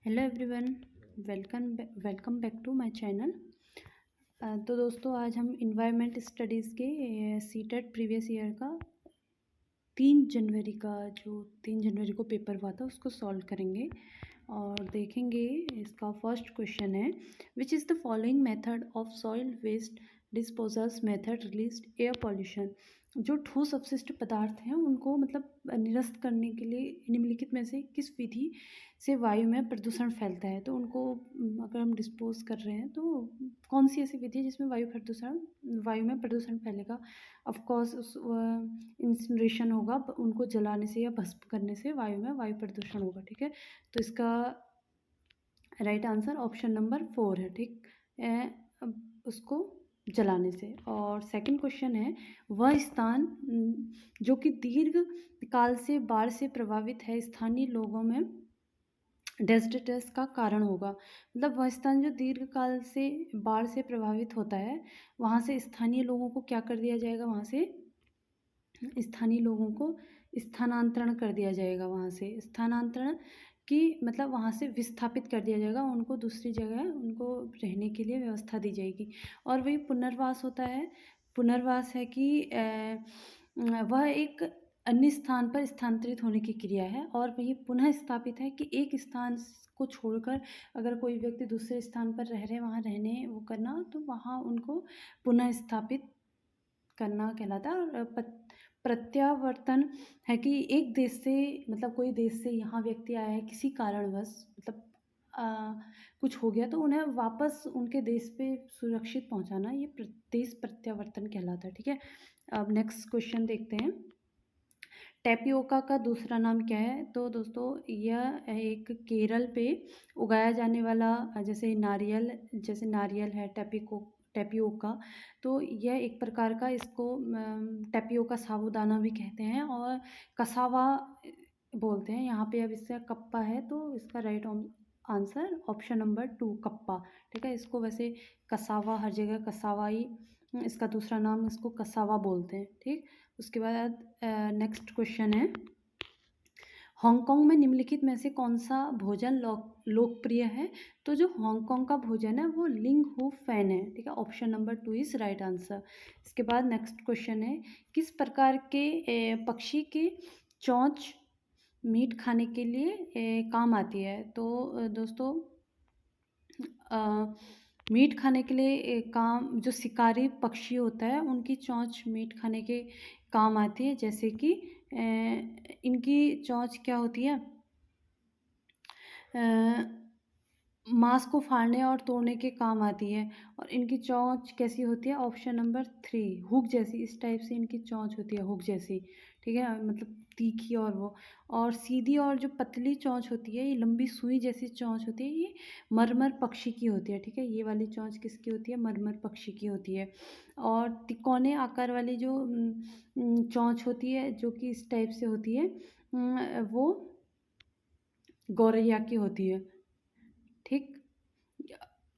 Hello everyone. Welcome welcome back to my channel. तो दोस्तों आज हम इन्वायरमेंट स्टडीज़ के सीटेट प्रीवियस ईयर का 3 जनवरी को पेपर हुआ था उसको सॉल्व करेंगे और देखेंगे। इसका फर्स्ट क्वेश्चन है, which is the following method of soil waste disposals method release air pollution. जो ठोस अपशिष्ट पदार्थ हैं उनको मतलब निरस्त करने के लिए निम्नलिखित में से किस विधि से वायु में प्रदूषण फैलता है। तो उनको अगर हम डिस्पोज कर रहे हैं तो कौन सी ऐसी विधि है जिसमें वायु में प्रदूषण फैलेगा। ऑफ कोर्स उस इंसिनरेशन होगा, उनको जलाने से या भस्म करने से वायु में वायु प्रदूषण होगा। ठीक है, तो इसका राइट आंसर ऑप्शन नंबर 4 है। ठीक है, उसको जलाने से। और सेकंड क्वेश्चन है, वह स्थान जो कि दीर्घ काल से बाढ़ से प्रभावित है स्थानीय लोगों में डेस्ट्रेस का कारण होगा। मतलब वह स्थान जो दीर्घ काल से बाढ़ से प्रभावित होता है वहाँ से स्थानीय लोगों को क्या कर दिया जाएगा, वहाँ से स्थानीय लोगों को स्थानांतरण कर दिया जाएगा। वहाँ से स्थानांतरण की मतलब वहाँ से विस्थापित कर दिया जाएगा, उनको दूसरी जगह उनको रहने के लिए व्यवस्था दी जाएगी। और वही पुनर्वास होता है। पुनर्वास है कि वह एक अन्य स्थान पर स्थानांतरित होने की क्रिया है। और वही पुनः स्थापित है कि एक स्थान को छोड़कर अगर कोई व्यक्ति दूसरे स्थान पर रह रहे वहाँ रहने वो करना, तो वहाँ उनको पुनः स्थापित करना कहलाता है। और प्रत्यावर्तन है कि एक देश से मतलब कोई देश से यहाँ व्यक्ति आया है किसी कारणवश, मतलब कुछ हो गया तो उन्हें वापस उनके देश पे सुरक्षित पहुँचाना, ये देश प्रत्यावर्तन कहलाता है। ठीक है, अब नेक्स्ट क्वेश्चन देखते हैं, टैपियोका का दूसरा नाम क्या है। तो दोस्तों यह एक केरल पे उगाया जाने वाला जैसे नारियल है टैपियोका। तो यह एक प्रकार का, इसको टैपियोका साबूदाना भी कहते हैं और कसावा बोलते हैं यहाँ पे। अब इसका कप्पा है तो इसका right answer option number 2 kappa. ठीक है, इसको वैसे कसावा हर जगह कसावा ही, इसका दूसरा नाम इसको कसावा बोलते हैं। ठीक, उसके बाद नेक्स्ट क्वेश्चन है, हांगकांग में निम्नलिखित में से कौन सा भोजन लोकप्रिय है। तो जो हांगकांग का भोजन है वो लिंग हू फैन है। ठीक है, option number 2 is right answer. इसके बाद नेक्स्ट क्वेश्चन है, किस प्रकार के पक्षी के चोंच मीट खाने के लिए काम आती है। तो दोस्तों मीट खाने के लिए काम जो शिकारी पक्षी होता है उनकी चोंच मीट खाने के काम आती है। जैसे कि इनकी चोंच क्या होती है, मांस को फाड़ने और तोड़ने के काम आती है। और इनकी चोंच कैसी होती है, ऑप्शन नंबर 3 हुक जैसी, इस टाइप से इनकी चोंच होती है, हुक जैसी। ठीक है, मतलब तीखी और वो, और सीधी और जो पतली चोंच होती है, ये लंबी सुई जैसी चोंच होती है, ये मरमर पक्षी की होती है। ठीक है, ये वाली चोंच किसकी होती है, मरमर पक्षी की होती है। और तिकोने आकार वाली जो चोंच होती है जो कि इस टाइप से होती है, वो गौरैया की होती है। ठीक,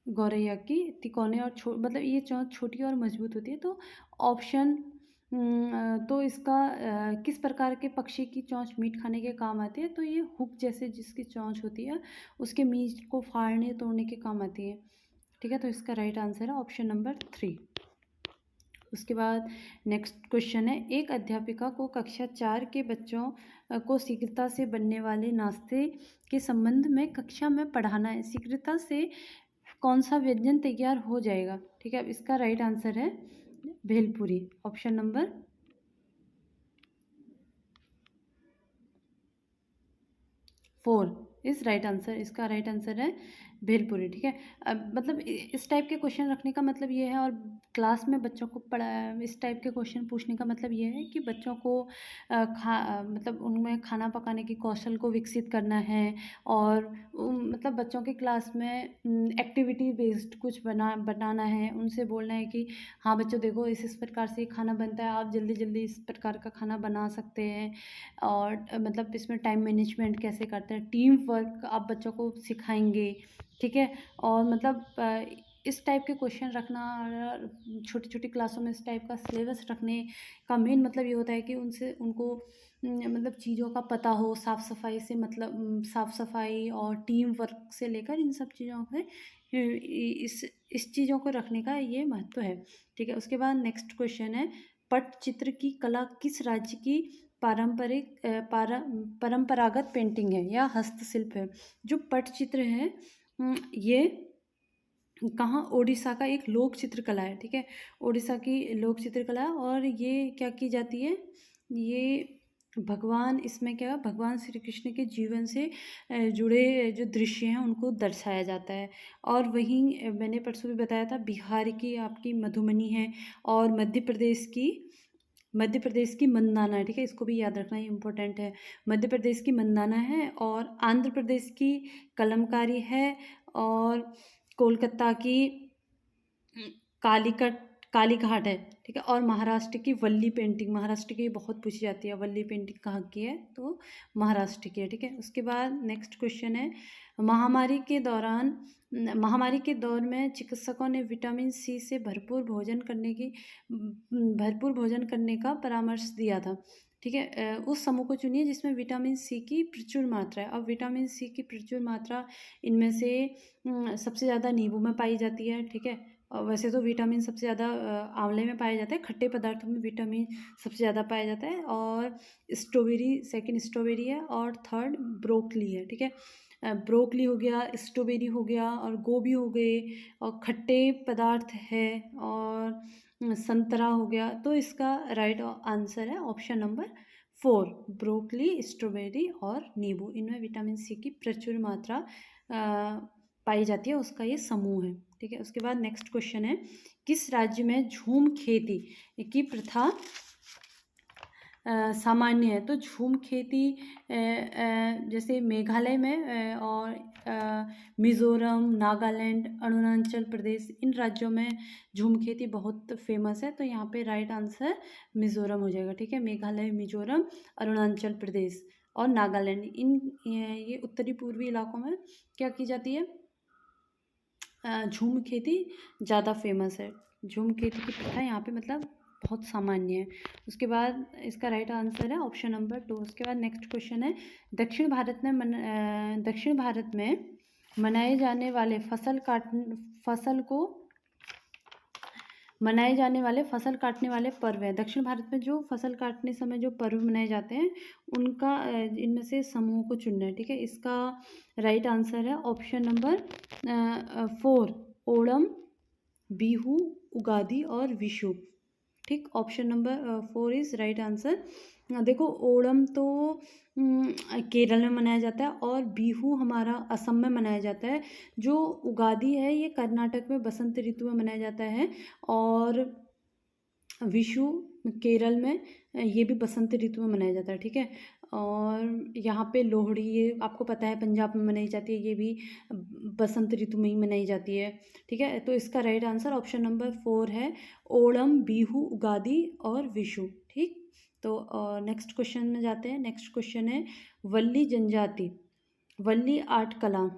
गौरैया की तिकोने और मतलब ये चोंच छोटी और मजबूत होती है। तो ऑप्शन तो इसका किस प्रकार के पक्षी की चोंच मीट खाने के काम आती है। तो ये हुक जैसे जिसकी चोंच होती है उसके मीट को फाड़ने तोड़ने के काम आती है। ठीक है, तो इसका राइट आंसर है ऑप्शन नंबर 3। उसके बाद नेक्स्ट क्वेश्चन है, एक अध्यापिका को कक्षा 4 के बच्चों को शीघ्रता से बनने वाले नाश्ते के संबंध में कक्षा में पढ़ाना है। शीघ्रता से कौन सा व्यंजन तैयार हो जाएगा। ठीक है, अब इसका राइट आंसर है भेलपुरी, ऑप्शन नंबर 4 इस राइट आंसर। इसका राइट आंसर है भेलपुरी। ठीक है, अब मतलब इस टाइप के क्वेश्चन रखने का मतलब ये है, और क्लास में बच्चों को इस टाइप के क्वेश्चन पूछने का मतलब ये है कि बच्चों को मतलब उनमें खाना पकाने की कौशल को विकसित करना है। और मतलब बच्चों के क्लास में एक्टिविटी बेस्ड कुछ बनाना है, उनसे बोलना है कि हाँ बच्चों देखो इस प्रकार से खाना बनता है, आप जल्दी जल्दी इस प्रकार का खाना बना सकते हैं। और मतलब इसमें टाइम मैनेजमेंट कैसे करते हैं, टीम वर्क आप बच्चों को सिखाएंगे। ठीक है, और मतलब इस टाइप के क्वेश्चन रखना, छोटी छोटी क्लासों में इस टाइप का सिलेबस रखने का मेन मतलब ये होता है कि उनको मतलब चीज़ों का पता हो, साफ़ सफाई से मतलब साफ़ सफाई और टीम वर्क से लेकर इन सब चीज़ों से इस चीज़ों को रखने का ये महत्व है। ठीक है, उसके बाद नेक्स्ट क्वेश्चन है, पटचित्र की कला किस राज्य की परंपरागत पेंटिंग है या हस्तशिल्प है? जो पटचित्र है ये कहाँ, ओडिशा का एक लोक चित्रकला है। ठीक है, ओडिशा की लोक चित्रकला, और ये क्या की जाती है, ये भगवान, इसमें क्या, भगवान श्री कृष्ण के जीवन से जुड़े जो दृश्य हैं उनको दर्शाया जाता है। और वहीं मैंने परसों भी बताया था, बिहार की आपकी मधुबनी है, और मध्य प्रदेश की मंदाना है। ठीक है, इसको भी याद रखना, ये इम्पोर्टेंट है। मध्य प्रदेश की मंदाना है, और आंध्र प्रदेश की कलमकारी है, और कोलकाता की कालीकट कालीघाट है। ठीक है, और महाराष्ट्र की वल्ली पेंटिंग, महाराष्ट्र की बहुत पूछी जाती है, वल्ली पेंटिंग कहाँ की है, तो महाराष्ट्र की है। ठीक है, उसके बाद नेक्स्ट क्वेश्चन है, महामारी के दौर में चिकित्सकों ने विटामिन सी से भरपूर भोजन करने का परामर्श दिया था। ठीक है, उस समूह को चुनिए जिसमें विटामिन सी की प्रचुर मात्रा है। अब विटामिन सी की प्रचुर मात्रा इनमें से सबसे ज़्यादा नींबू में पाई जाती है। ठीक है, और वैसे तो विटामिन सबसे ज़्यादा आंवले में पाया जाता है, खट्टे पदार्थों में विटामिन सबसे ज़्यादा पाया जाता है, और सेकंड स्ट्रॉबेरी है, और थर्ड ब्रोकली है। ठीक है, ब्रोकली हो गया, स्ट्रॉबेरी हो गया, और गोभी हो गए, और खट्टे पदार्थ है, और संतरा हो गया। तो इसका राइट आंसर है ऑप्शन नंबर 4, ब्रोकली, स्ट्रॉबेरी और नींबू। इनमें विटामिन सी की प्रचुर मात्रा पाई जाती है, उसका ये समूह है। ठीक है, उसके बाद नेक्स्ट क्वेश्चन है, किस राज्य में झूम खेती की प्रथा सामान्य है? तो झूम खेती जैसे मेघालय में और मिज़ोरम, नागालैंड, अरुणाचल प्रदेश, इन राज्यों में झूम खेती बहुत फेमस है। तो यहाँ पे राइट आंसर मिज़ोरम हो जाएगा। ठीक है, मेघालय, मिज़ोरम, अरुणाचल प्रदेश और नागालैंड, ये उत्तरी पूर्वी इलाकों में क्या की जाती है, झूम खेती ज़्यादा फेमस है। झूम खेती की प्रथा यहाँ पे मतलब बहुत सामान्य है। उसके बाद इसका राइट आंसर है ऑप्शन नंबर 2। उसके बाद नेक्स्ट क्वेश्चन है, दक्षिण भारत में मनाए जाने वाले फसल काटने वाले पर्व है। दक्षिण भारत में जो फसल काटने समय जो पर्व मनाए जाते हैं उनका इनमें से समूह को चुनना है। ठीक है, इसका राइट आंसर है ऑप्शन नंबर 4, ओणम, बिहू, उगादी और विशु। ठीक, option number 4 is right answer. देखो, ओणम तो केरल में मनाया जाता है, और बिहू हमारा असम में मनाया जाता है। जो उगादी है ये कर्नाटक में बसंत ऋतु में मनाया जाता है, और विशु केरल में ये भी बसंत ऋतु में मनाया जाता है। ठीक है, और यहाँ पे लोहड़ी, ये आपको पता है पंजाब में मनाई जाती है, ये भी बसंत ऋतु में ही मनाई जाती है। ठीक है, तो इसका राइट आंसर ऑप्शन नंबर 4 है, ओणम, बिहू, उगादी और विशु। ठीक, तो नेक्स्ट क्वेश्चन में जाते हैं। नेक्स्ट क्वेश्चन है, वल्ली जनजाति, वल्ली आर्ट कला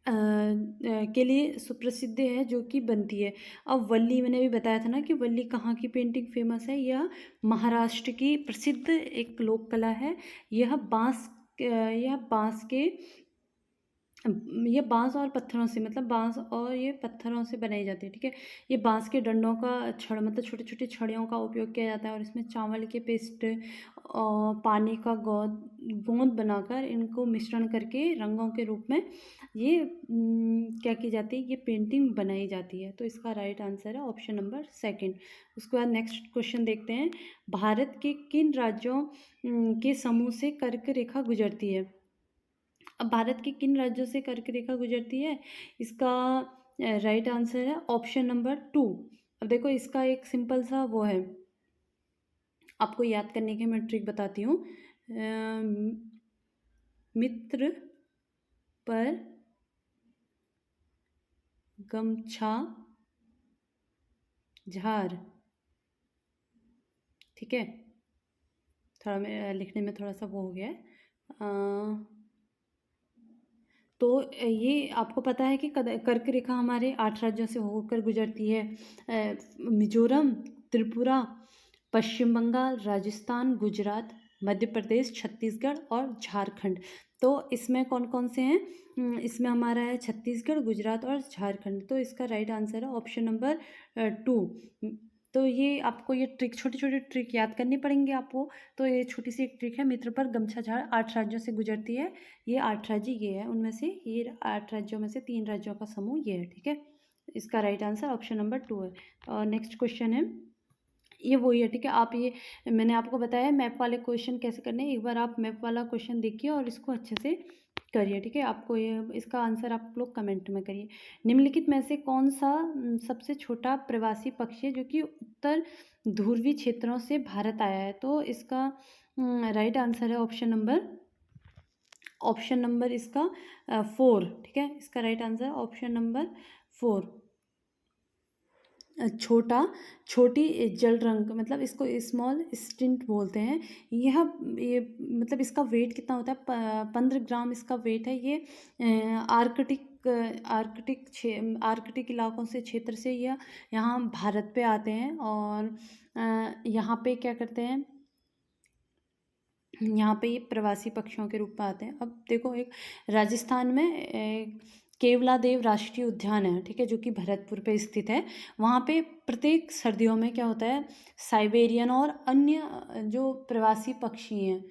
के लिए सुप्रसिद्ध है, जो कि बनती है। अब वल्ली मैंने भी बताया था ना कि वल्ली कहाँ की पेंटिंग फेमस है, यह महाराष्ट्र की प्रसिद्ध एक लोक कला है। यह बांस और पत्थरों से, मतलब बांस और ये पत्थरों से बनाई जाती है। ठीक है, ये बांस के डंडों का छड़, मतलब छोटे छोटे छड़ियों का उपयोग किया जाता है, और इसमें चावल के पेस्ट और पानी का गोंद बनाकर इनको मिश्रण करके रंगों के रूप में ये क्या की जाती है, ये पेंटिंग बनाई जाती है। तो इसका राइट आंसर है ऑप्शन नंबर 2। उसके बाद नेक्स्ट क्वेश्चन देखते हैं, भारत के किन राज्यों के समूह से कर्क रेखा गुजरती है? अब भारत के किन राज्यों से कर्क रेखा गुजरती है, इसका राइट आंसर है ऑप्शन नंबर 2। अब देखो, इसका एक सिंपल सा वो है, आपको याद करने की मैं ट्रिक बताती हूँ। मित्र पर गमछा झार। ठीक है, थोड़ा मैं लिखने में थोड़ा सा वो हो गया है। तो ये आपको पता है कि कर्क रेखा हमारे 8 राज्यों से होकर गुजरती है, मिजोरम, त्रिपुरा, पश्चिम बंगाल, राजस्थान, गुजरात, मध्य प्रदेश, छत्तीसगढ़ और झारखंड। तो इसमें कौन कौन से हैं? इसमें हमारा है छत्तीसगढ़, गुजरात और झारखंड। तो इसका राइट आंसर है ऑप्शन नंबर 2। तो ये आपको ये ट्रिक, छोटी छोटी ट्रिक याद करनी पड़ेंगी आपको। तो ये छोटी सी एक ट्रिक है, मित्र पर गमछा झाड़ 8 राज्यों से गुजरती है। ये 8 राज्य ये है, उनमें से ये 8 राज्यों में से 3 राज्यों का समूह ये है, ठीक है। इसका राइट आंसर ऑप्शन नंबर 2 है। और नेक्स्ट क्वेश्चन है, ये वही है, ठीक है। आप ये, मैंने आपको बताया मैप वाले क्वेश्चन कैसे करने हैं, एक बार आप मैप वाला क्वेश्चन देखिए और इसको अच्छे से करिए, ठीक है। आपको ये, इसका आंसर आप लोग कमेंट में करिए। निम्नलिखित में से कौन सा सबसे छोटा प्रवासी पक्षी है जो कि उत्तर ध्रुवीय क्षेत्रों से भारत आया है? तो इसका राइट आंसर है ऑप्शन नंबर इसका 4, ठीक है। इसका राइट आंसर ऑप्शन नंबर 4। छोटी जल रंग, मतलब इसको स्मॉल स्टिंट बोलते हैं। ये मतलब इसका वेट कितना होता है? 15 ग्राम इसका वेट है। ये आर्कटिक इलाकों से, क्षेत्र से यह यहाँ भारत पे आते हैं और यहाँ पे क्या करते हैं, यहाँ पे ये प्रवासी पक्षियों के रूप में आते हैं। अब देखो, एक राजस्थान में केवलादेव राष्ट्रीय उद्यान है, ठीक है, जो कि भरतपुर पे स्थित है। वहाँ पे प्रत्येक सर्दियों में क्या होता है, साइबेरियन और अन्य जो प्रवासी पक्षी हैं,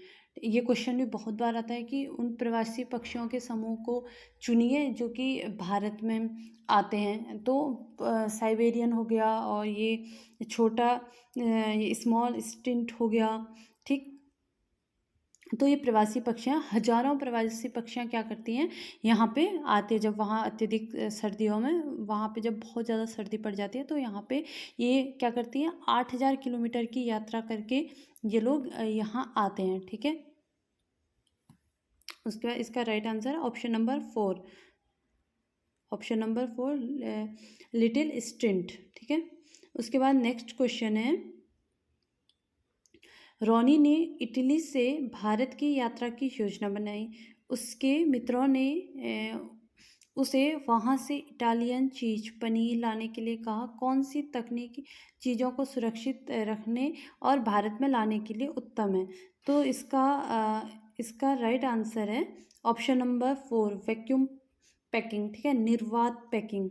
ये क्वेश्चन भी बहुत बार आता है कि उन प्रवासी पक्षियों के समूह को चुनिए जो कि भारत में आते हैं। तो साइबेरियन हो गया और ये छोटा, ये स्मॉल स्टिंट हो गया, ठीक। तो ये प्रवासी पक्षियाँ, हजारों प्रवासी पक्षियाँ क्या करती हैं, यहाँ पे आती है। जब वहाँ अत्यधिक सर्दियों में, वहाँ पे जब बहुत ज़्यादा सर्दी पड़ जाती है तो यहाँ पे ये क्या करती हैं, 8000 किलोमीटर की यात्रा करके ये लोग यहाँ आते हैं, ठीक है। उसके बाद इसका राइट आंसर है option number 4। Option number 4 little stint, ठीक है। उसके बाद नेक्स्ट क्वेश्चन है, रोनी ने इटली से भारत की यात्रा की योजना बनाई। उसके मित्रों ने उसे वहाँ से इटालियन चीज़ पनीर लाने के लिए कहा। कौन सी तकनीकी चीज़ों को सुरक्षित रखने और भारत में लाने के लिए उत्तम है? तो इसका राइट आंसर है ऑप्शन नंबर 4, वैक्यूम पैकिंग, ठीक है, निर्वात पैकिंग।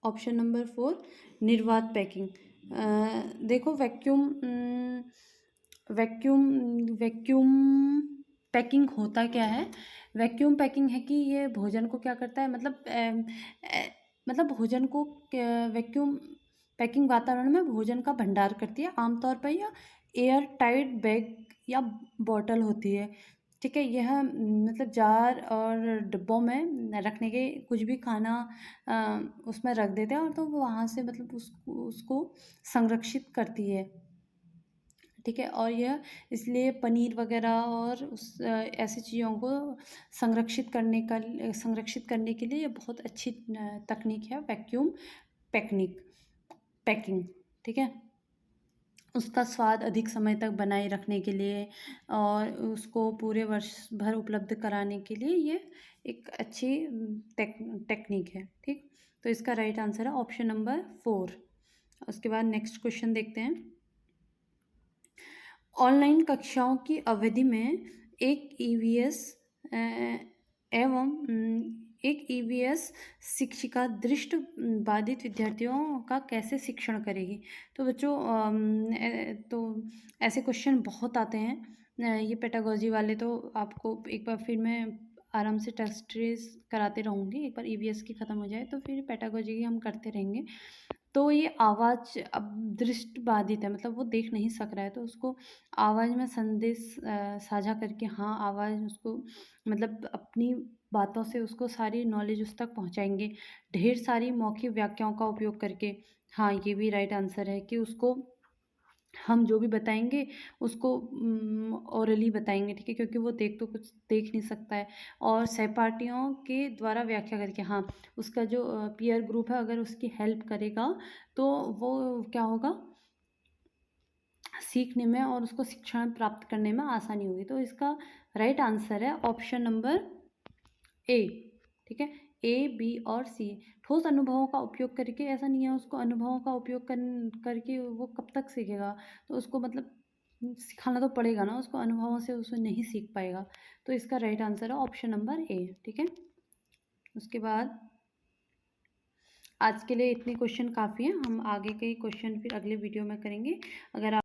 ऑप्शन नंबर 4, निर्वात पैकिंग। देखो, वैक्यूम वैक्यूम पैकिंग होता क्या है? वैक्यूम पैकिंग है कि ये भोजन को क्या करता है, मतलब भोजन को वैक्यूम पैकिंग वातावरण में भोजन का भंडार करती है। आमतौर पर यह एयर टाइट बैग या बॉटल होती है, ठीक है। यह मतलब जार और डिब्बों में रखने के, कुछ भी खाना उसमें रख देते हैं और तो वो वहाँ से मतलब उसको संरक्षित करती है, ठीक है। और यह इसलिए पनीर वगैरह और ऐसी चीज़ों को संरक्षित करने के लिए ये बहुत अच्छी तकनीक है, वैक्यूम पैकिंग, ठीक है। उसका स्वाद अधिक समय तक बनाए रखने के लिए और उसको पूरे वर्ष भर उपलब्ध कराने के लिए ये एक अच्छी टेक्निक है, ठीक। तो इसका राइट आंसर है ऑप्शन नंबर 4। उसके बाद नेक्स्ट क्वेश्चन देखते हैं। ऑनलाइन कक्षाओं की अवधि में एक ईवीएस एवं एक ईवीएस शिक्षिका दृष्टि बाधित विद्यार्थियों का कैसे शिक्षण करेगी? तो बच्चों, तो ऐसे क्वेश्चन बहुत आते हैं। ये पेडागोजी वाले तो आपको एक बार फिर मैं आराम से टेस्ट सीरीज कराते रहूँगी। एक बार ईवीएस की ख़त्म हो जाए तो फिर पेडागोजी की हम करते रहेंगे। तो ये आवाज़, अब दृष्टि बाधित है, मतलब वो देख नहीं सक रहा है, तो उसको आवाज़ में संदेश साझा करके, हाँ, आवाज़ उसको मतलब अपनी बातों से उसको सारी नॉलेज उस तक पहुँचाएँगे, ढेर सारी मौखिक व्याख्याओं का उपयोग करके। हाँ, ये भी राइट आंसर है कि उसको हम जो भी बताएँगे उसको ओरली बताएँगे, ठीक है, क्योंकि वो तो कुछ देख नहीं सकता है। और सहपाठियों के द्वारा व्याख्या करके, हाँ, उसका जो पीयर ग्रुप है अगर उसकी हेल्प करेगा तो वो क्या होगा, सीखने में और उसको शिक्षण प्राप्त करने में आसानी होगी। तो इसका राइट आंसर है ऑप्शन नंबर ए, ठीक है। ए, बी और सी। ठोस अनुभवों का उपयोग करके ऐसा नहीं है, उसको अनुभवों का उपयोग करके वो कब तक सीखेगा, तो उसको मतलब सिखाना तो पड़ेगा ना उसको, अनुभवों से उसको नहीं सीख पाएगा। तो इसका राइट आंसर है ऑप्शन नंबर ए। ठीक है, उसके बाद आज के लिए इतने क्वेश्चन काफ़ी हैं, हम आगे के क्वेश्चन फिर अगले वीडियो में करेंगे। अगर आप